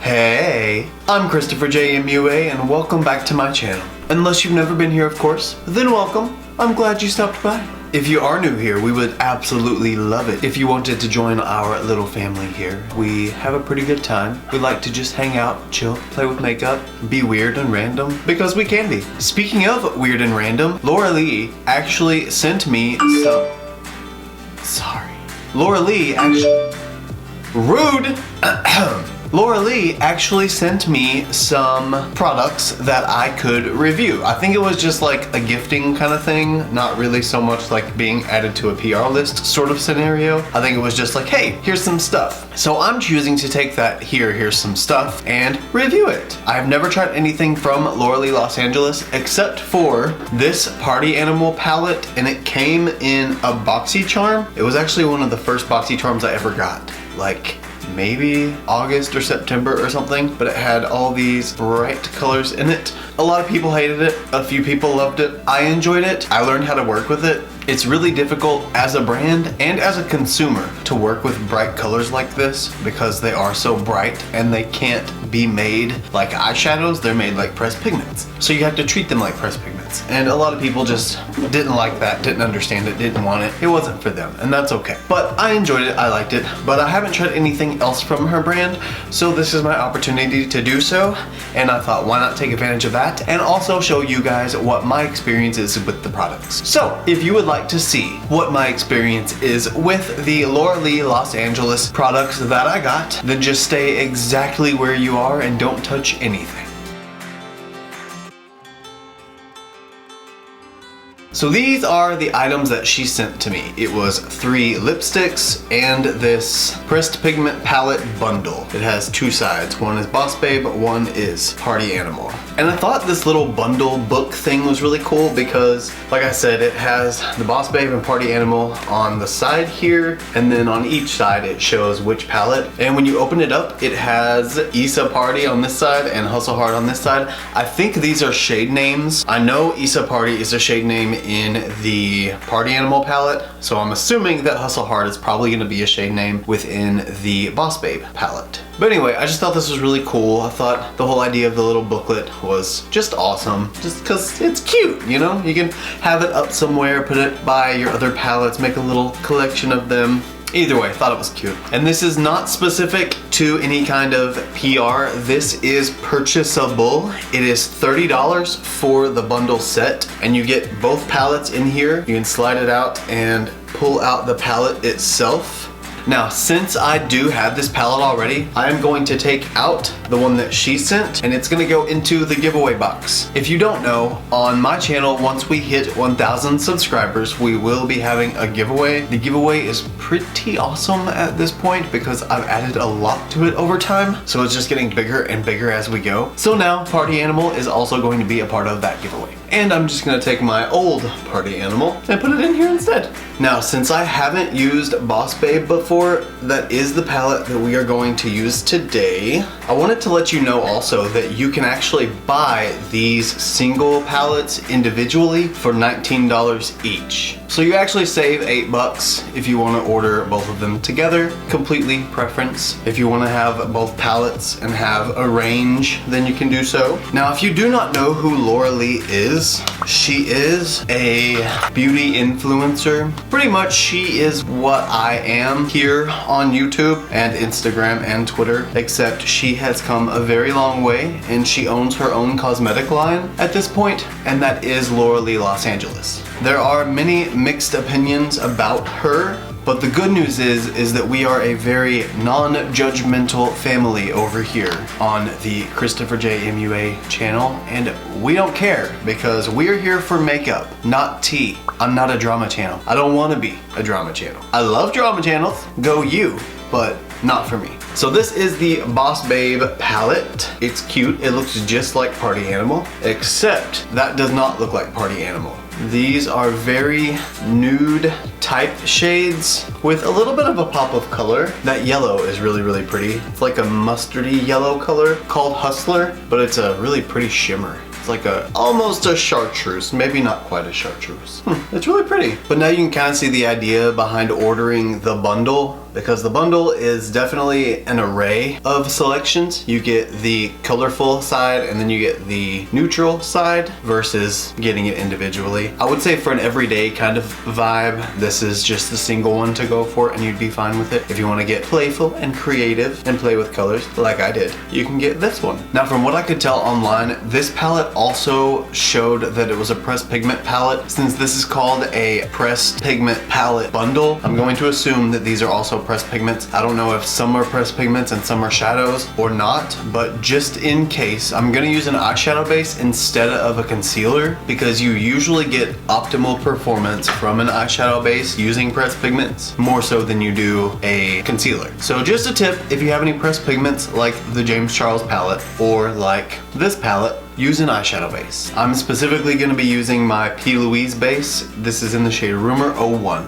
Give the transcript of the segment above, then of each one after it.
Hey, I'm ChristopherJMUA and welcome back to my channel. Unless you've never been here, of course, then welcome. I'm glad you stopped by. If you are new here, we would absolutely love it if you wanted to join our little family here. We have a pretty good time. We like to just hang out, chill, play with makeup, be weird and random, because we can be. Speaking of weird and random, Laura Lee actually sent me some... Sorry. Laura Lee actually... Rude! Laura Lee actually sent me some products that I could review. I think it was just like a gifting kind of thing, not really so much like being added to a PR list sort of scenario. I think it was just like, hey, here's some stuff. So I'm choosing to take that here's some stuff and review it. I've never tried anything from Laura Lee Los Angeles except for this Party Animal palette, and it came in a Boxycharm. It was actually one of the first Boxycharms I ever got. Like, maybe August or September or something, but it had all these bright colors in it. A lot of people hated it, a few people loved it. I enjoyed it. I learned how to work with it. It's really difficult as a brand and as a consumer to work with bright colors like this because they are so bright and they can't be made like eyeshadows. They're made like pressed pigments. So you have to treat them like pressed pigments. And a lot of people just didn't like that, didn't understand it, didn't want it. It wasn't for them, and that's okay. But I enjoyed it, I liked it, but I haven't tried anything else from her brand, so this is my opportunity to do so, and I thought, why not take advantage of that and also show you guys what my experience is with the products. So if you would like to see what my experience is with the Laura Lee Los Angeles products that I got, then just stay exactly where you are and don't touch anything. So these are the items that she sent to me. It was 3 lipsticks and this pressed pigment palette bundle. It has 2 sides. One is Boss Babe, one is Party Animal. And I thought this little bundle book thing was really cool because, like I said, it has the Boss Babe and Party Animal on the side here, and then on each side it shows which palette. And when you open it up, it has Issa Party on this side and Hustle Hard on this side. I think these are shade names. I know Issa Party is a shade name in the Party Animal palette, so I'm assuming that Hustle Hard is probably going to be a shade name within the Boss Babe palette. But anyway, I just thought this was really cool. I thought the whole idea of the little booklet was just awesome, just because it's cute, you know? You can have it up somewhere, put it by your other palettes, make a little collection of them. Either way, I thought it was cute. And this is not specific to any kind of PR. This is purchasable. It is $30 for the bundle set, and you get both palettes in here. You can slide it out and pull out the palette itself. Now, since I do have this palette already, I am going to take out the one that she sent, and it's gonna go into the giveaway box. If you don't know, on my channel, once we hit 1,000 subscribers, we will be having a giveaway. The giveaway is pretty awesome at this point because I've added a lot to it over time, so it's just getting bigger and bigger as we go. So now, Party Animal is also going to be a part of that giveaway. And I'm just gonna take my old Party Animal and put it in here instead. Now, since I haven't used Boss Babe before, that is the palette that we are going to use today. I wanted to let you know also that you can actually buy these single palettes individually for $19 each. So you actually save $8 if you want to order both of them together. Completely preference. If you want to have both palettes and have a range, then you can do so. Now, if you do not know who Laura Lee is, she is a beauty influencer. Pretty much she is what I am here on YouTube and Instagram and Twitter, except she has come a very long way and she owns her own cosmetic line at this point, and that is Laura Lee Los Angeles. There are many mixed opinions about her, but the good news is that we are a very non-judgmental family over here on the ChristopherJMUA channel, and we don't care because we're here for makeup, not tea. I'm not a drama channel. I don't want to be a drama channel. I love drama channels, go you, but not for me. So this is the Boss Babe palette. It's cute. It looks just like Party Animal, except that does not look like Party Animal. These are very nude type shades with a little bit of a pop of color. That yellow is really, really pretty. It's like a mustardy yellow color called Hustler, but it's a really pretty shimmer. It's like almost a chartreuse, maybe not quite a chartreuse. It's really pretty. But now you can kind of see the idea behind ordering the bundle. because the bundle is definitely an array of selections. You get the colorful side and then you get the neutral side versus getting it individually. I would say for an everyday kind of vibe, this is just the single one to go for and you'd be fine with it. If you want to get playful and creative and play with colors like I did, you can get this one. Now from what I could tell online, this palette also showed that it was a pressed pigment palette. Since this is called a pressed pigment palette bundle, I'm going to assume that these are also pressed pigments. I don't know if some are pressed pigments and some are shadows or not, but just in case, I'm gonna use an eyeshadow base instead of a concealer because you usually get optimal performance from an eyeshadow base using pressed pigments more so than you do a concealer. So just a tip, if you have any pressed pigments like the James Charles palette or like this palette, use an eyeshadow base. I'm specifically going to be using my P. Louise base. This is in the shade Rumor 01.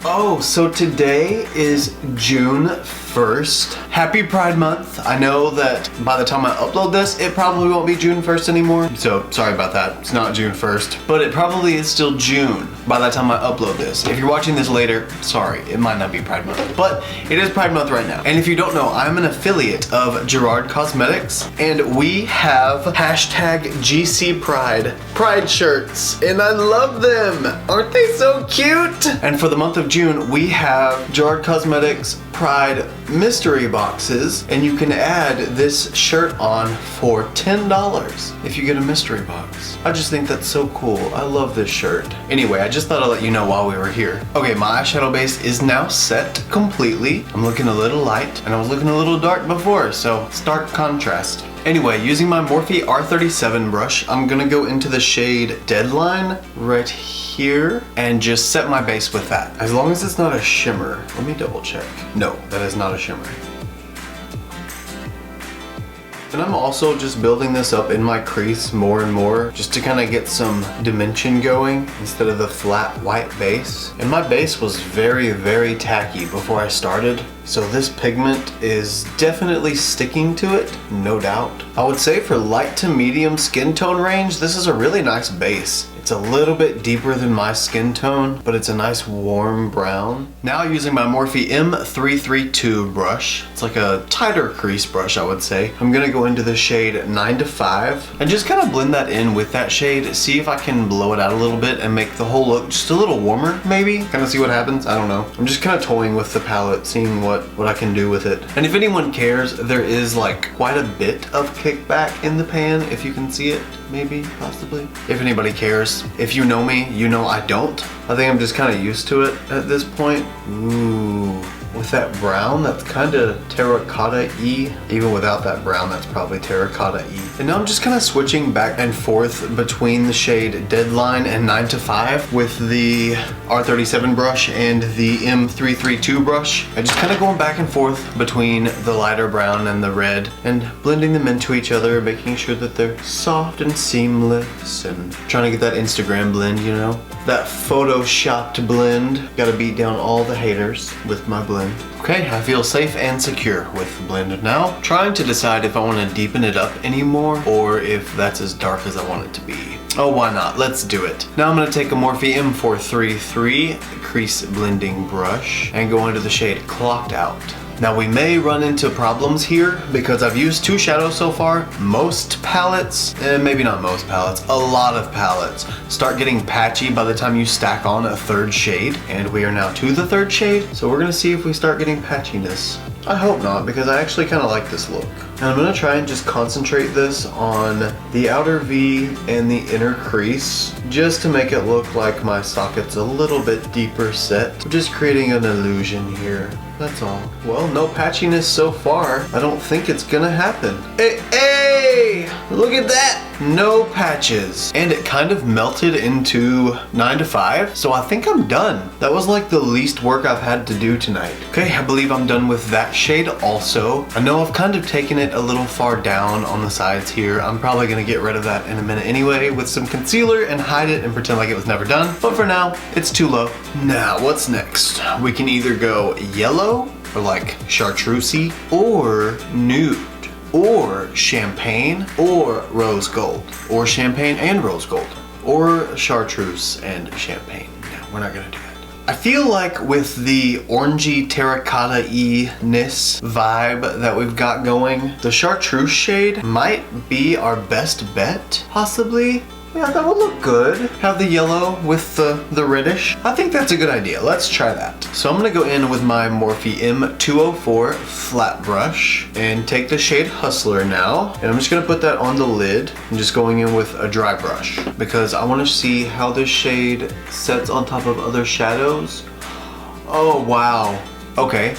Oh, so today is June 1st. Happy Pride Month. I know that by the time I upload this, it probably won't be June 1st anymore. So sorry about that. It's not June 1st, but it probably is still June by the time I upload this. If you're watching this later, sorry, it might not be Pride Month, but it is Pride Month right now. And if you don't know, I'm an affiliate of Gerard Cosmetics and we have hashtag GC Pride shirts and I love them. Aren't they so cute? And for the month of June, we have Gerard Cosmetics Pride mystery boxes and you can add this shirt on for $10 if you get a mystery box. I just think that's so cool. I love this shirt. Anyway, I just thought I'd let you know while we were here. Okay, my eyeshadow base is now set completely. I'm looking a little light and I was looking a little dark before, so stark contrast. Anyway, using my Morphe R37 brush, I'm gonna go into the shade Deadline right here and just set my base with that. As long as it's not a shimmer. Let me double check. No, that is not a shimmer. And I'm also just building this up in my crease more and more just to kind of get some dimension going instead of the flat white base. And my base was very, very tacky before I started. So this pigment is definitely sticking to it, no doubt. I would say for light to medium skin tone range, this is a really nice base. It's a little bit deeper than my skin tone, but it's a nice warm brown. Now using my Morphe M332 brush, it's like a tighter crease brush I would say. I'm gonna go into the shade 9 to 5 and just kind of blend that in with that shade, see if I can blow it out a little bit and make the whole look just a little warmer maybe. Kind of see what happens, I don't know. I'm just kind of toying with the palette, seeing what I can do with it. And if anyone cares, there is like quite a bit of kickback in the pan, if you can see it, maybe, possibly. If anybody cares. If you know me, you know I don't. I think I'm just kind of used to it at this point. Ooh. With that brown, that's kind of terracotta-y. Even without that brown, that's probably terracotta-y. And now I'm just kind of switching back and forth between the shade Deadline and 9 to 5 with the R37 brush and the M332 brush. I'm just kind of going back and forth between the lighter brown and the red and blending them into each other, making sure that they're soft and seamless and trying to get that Instagram blend, you know? That photoshopped blend. Gotta beat down all the haters with my blend. Okay, I feel safe and secure with the blend now. Trying to decide if I want to deepen it up anymore or if that's as dark as I want it to be. Oh, why not? Let's do it. Now I'm going to take a Morphe M433 crease blending brush and go into the shade Clocked Out. Now we may run into problems here because I've used 2 shadows so far. Most palettes, maybe not most palettes, a lot of palettes start getting patchy by the time you stack on a 3rd shade. And we are now to the 3rd shade, so we're gonna see if we start getting patchiness. I hope not, because I actually kind of like this look. And I'm gonna try and just concentrate this on the outer V and the inner crease, just to make it look like my socket's a little bit deeper set. I'm just creating an illusion here. That's all. Well, no patchiness so far. I don't think it's gonna happen. Hey! Look at that! No patches. And it kind of melted into 9 to 5, so I think I'm done. That was like the least work I've had to do tonight. Okay, I believe I'm done with that shade also. I know I've kind of taken it a little far down on the sides here. I'm probably gonna get rid of that in a minute anyway with some concealer and hide it and pretend like it was never done. But for now, it's too low. Now, what's next? We can either go yellow, or like chartreusey, or nude, or champagne, or rose gold, or champagne and rose gold. or chartreuse and champagne. No, we're not gonna do that. I feel like with the orangey terracotta-y-ness vibe that we've got going, the chartreuse shade might be our best bet, possibly. Yeah, that would look good. Have the yellow with the reddish. I think that's a good idea. Let's try that. So I'm gonna go in with my Morphe M204 flat brush and take the shade Hustler now. And I'm just gonna put that on the lid. I'm just going in with a dry brush because I wanna see how this shade sets on top of other shadows. Oh, wow. Okay,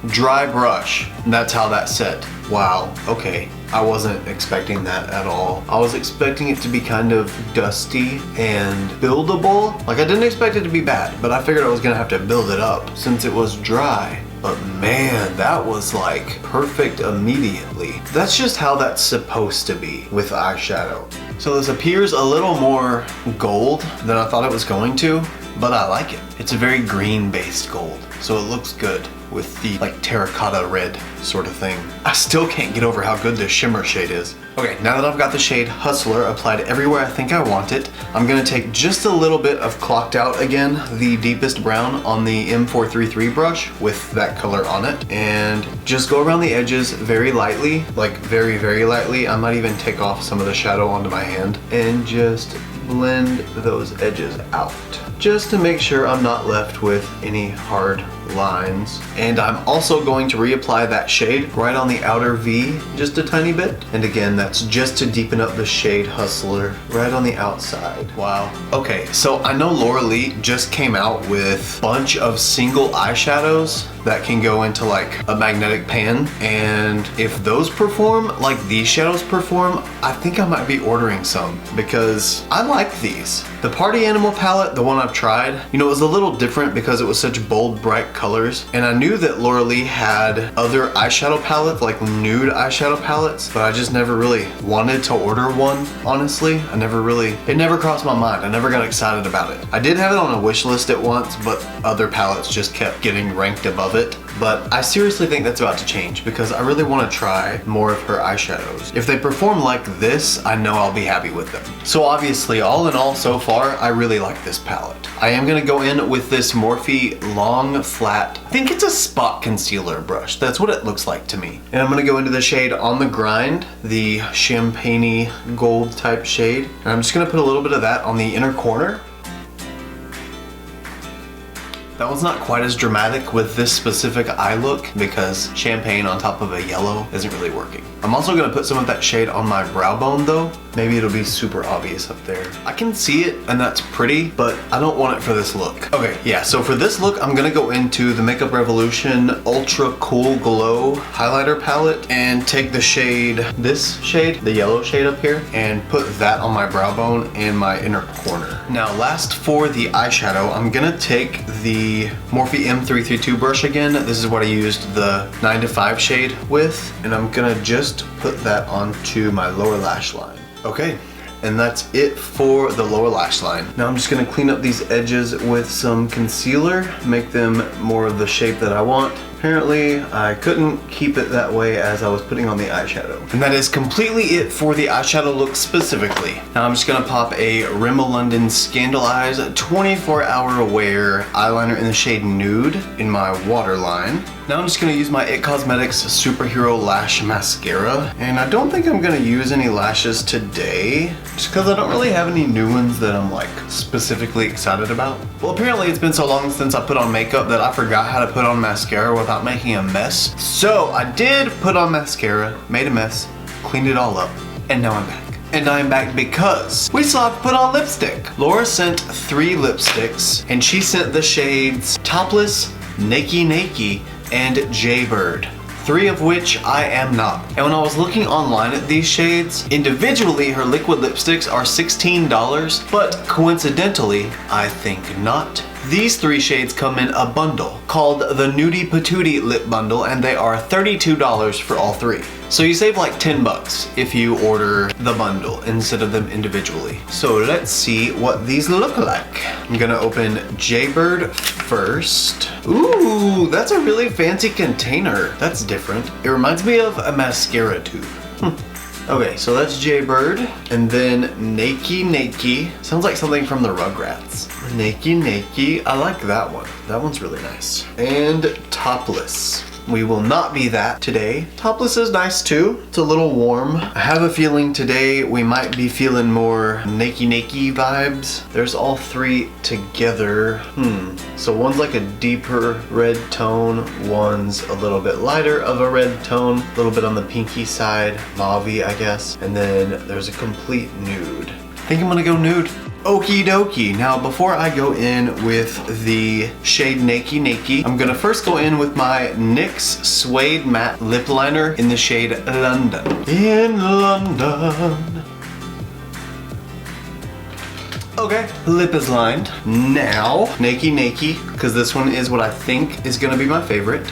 dry brush. That's how that set. Wow, okay. I wasn't expecting that at all. I was expecting it to be kind of dusty and buildable. Like I didn't expect it to be bad, but I figured I was gonna have to build it up since it was dry. But man, that was like perfect immediately. That's just how that's supposed to be with eyeshadow. So this appears a little more gold than I thought it was going to, but I like it. It's a very green based gold, so it looks good with the like terracotta red sort of thing. I still can't get over how good this shimmer shade is. Okay, now that I've got the shade Hustler applied everywhere I think I want it, I'm gonna take just a little bit of Clocked Out again, the deepest brown on the M433 brush with that color on it, and just go around the edges very lightly, like very, very lightly. I might even take off some of the shadow onto my hand and just blend those edges out, just to make sure I'm not left with any hard lines. And I'm also going to reapply that shade right on the outer V just a tiny bit. And again, that's just to deepen up the shade Hustler right on the outside. Wow. Okay, so I know Laura Lee just came out with a bunch of single eyeshadows that can go into like a magnetic pan, and if those perform like these shadows perform, I think I might be ordering some because I like these. The Party Animal palette, the one I've tried, you know, it was a little different because it was such bold, bright colors, and I knew that Laura Lee had other eyeshadow palettes, like nude eyeshadow palettes, but I just never really wanted to order one, honestly. It never crossed my mind. I never got excited about it. I did have it on a wish list at once, but other palettes just kept getting ranked above it. But I seriously think that's about to change because I really want to try more of her eyeshadows. If they perform like this, I know I'll be happy with them. So obviously, all in all, so far, I really like this palette. I am gonna go in with this Morphe long flat, I think it's a spot concealer brush. That's what it looks like to me. And I'm gonna go into the shade On the Grind, the champagne-y gold type shade. And I'm just gonna put a little bit of that on the inner corner. That one's not quite as dramatic with this specific eye look because champagne on top of a yellow isn't really working. I'm also gonna put some of that shade on my brow bone though. Maybe it'll be super obvious up there. I can see it and that's pretty, but I don't want it for this look. Okay, yeah, so for this look, I'm gonna go into the Makeup Revolution Ultra Cool Glow highlighter palette and take the shade, this shade, the yellow shade up here, and put that on my brow bone and my inner corner. Now, last for the eyeshadow, I'm gonna take the Morphe M332 brush again. This is what I used the 9 to 5 shade with, and I'm gonna just put that onto my lower lash line. Okay, and that's it for the lower lash line. Now I'm just gonna clean up these edges with some concealer, make them more of the shape that I want. Apparently, I couldn't keep it that way as I was putting on the eyeshadow. And that is completely it for the eyeshadow look specifically. Now I'm just gonna pop a Rimmel London Scandal Eyes 24-hour wear eyeliner in the shade Nude in my waterline. Now I'm just gonna use my It Cosmetics Superhero Lash Mascara. And I don't think I'm gonna use any lashes today, just because I don't really have any new ones that I'm like specifically excited about. Well, apparently it's been so long since I put on makeup that I forgot how to put on mascara without making a mess. So I did put on mascara, made a mess, cleaned it all up, and now I'm back. And I'm back because we still have to put on lipstick. Laura sent 3 lipsticks, and she sent the shades Topless, Nakey Nakey, and Jaybird. 3 of which I am not. And when I was looking online at these shades, individually her liquid lipsticks are $16, but coincidentally, I think not. These 3 shades come in a bundle called the Nudie Patootie Lip Bundle, and they are $32 for all 3. So you save like 10 bucks if you order the bundle instead of them individually. So let's see what these look like. I'm gonna open Jaybird first. Ooh, that's a really fancy container. That's different. It reminds me of a mascara tube. Okay, so that's Jaybird. And then Nakey Nakey. Sounds like something from the Rugrats. Nakey Nakey. I like that one. That one's really nice. And Topless. We will not be that today. Topless is nice too. It's a little warm. I have a feeling today we might be feeling more Nakey Nakey vibes. There's all three together. So one's like a deeper red tone, one's a little bit lighter of a red tone, a little bit on the pinky side, mauve-y I guess, and then there's a complete nude. I think I'm gonna go nude. Okie dokie. Now before I go in with the shade Nakey Nakey, I'm gonna first go in with my NYX Suede Matte Lip Liner in the shade London. In London. Okay, lip is lined. Now, Nakey Nakey, because this one is what I think is gonna be my favorite.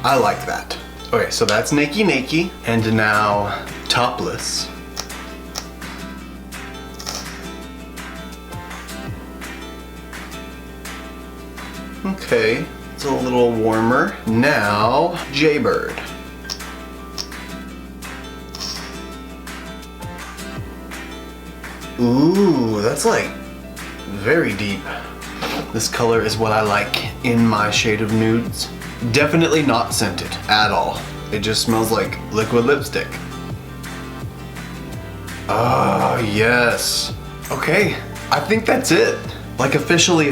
I like that. Okay, so that's Nakey Nakey, and now Topless. Okay, it's a little warmer. Now, Jaybird. Ooh, that's like very deep. This color is what I like in my shade of nudes. Definitely not scented at all. It just smells like liquid lipstick. Oh, yes. Okay, I think that's it. Like officially.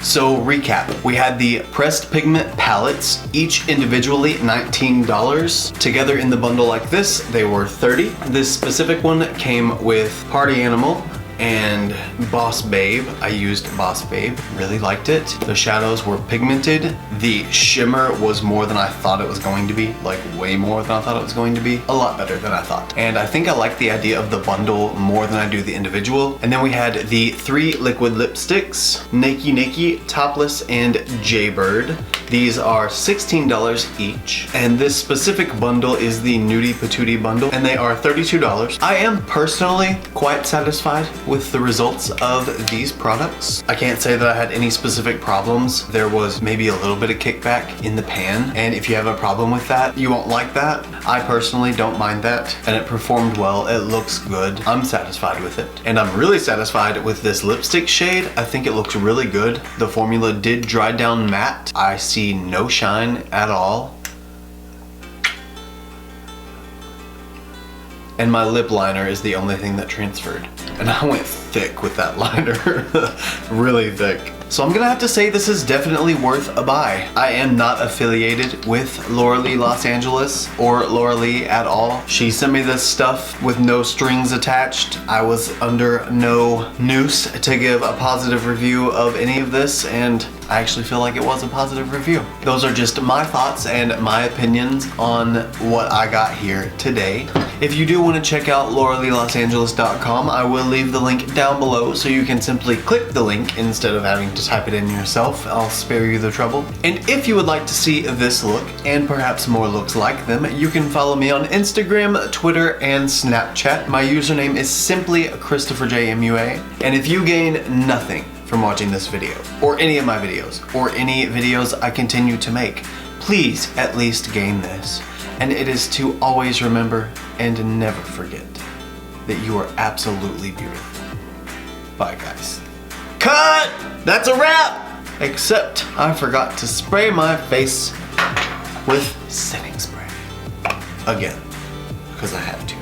So recap, we had the pressed pigment palettes, each individually $19. Together in the bundle like this, they were $30. This specific one came with Party Animal and Boss Babe. I used Boss Babe, really liked it. The shadows were pigmented. The shimmer was more than I thought it was going to be, like way more than I thought it was going to be. A lot better than I thought. And I think I like the idea of the bundle more than I do the individual. And then we had the 3 liquid lipsticks, Nakey Nakey, Topless, and Jaybird. These are $16 each. And this specific bundle is the Nudie Patootie bundle, and they are $32. I am personally quite satisfied with the results of these products. I can't say that I had any specific problems. There was maybe a little bit of kickback in the pan, and if you have a problem with that, you won't like that. I personally don't mind that, and it performed well. It looks good. I'm satisfied with it. And I'm really satisfied with this lipstick shade. I think it looks really good. The formula did dry down matte. I see no shine at all. And my lip liner is the only thing that transferred. And I went thick with that liner, really thick. So I'm gonna have to say this is definitely worth a buy. I am not affiliated with Laura Lee Los Angeles or Laura Lee at all. She sent me this stuff with no strings attached. I was under no noose to give a positive review of any of this, and I actually feel like it was a positive review. Those are just my thoughts and my opinions on what I got here today. If you do want to check out lauraleelosangeles.com, I will leave the link down below so you can simply click the link instead of having to type it in yourself. I'll spare you the trouble. And if you would like to see this look and perhaps more looks like them, you can follow me on Instagram, Twitter, and Snapchat. My username is simply ChristopherJMUA. And if you gain nothing from watching this video, or any of my videos, or any videos I continue to make, please at least gain this. And it is to always remember and never forget that you are absolutely beautiful. Bye, guys. Cut! That's a wrap! Except I forgot to spray my face with setting spray. Again, because I had to.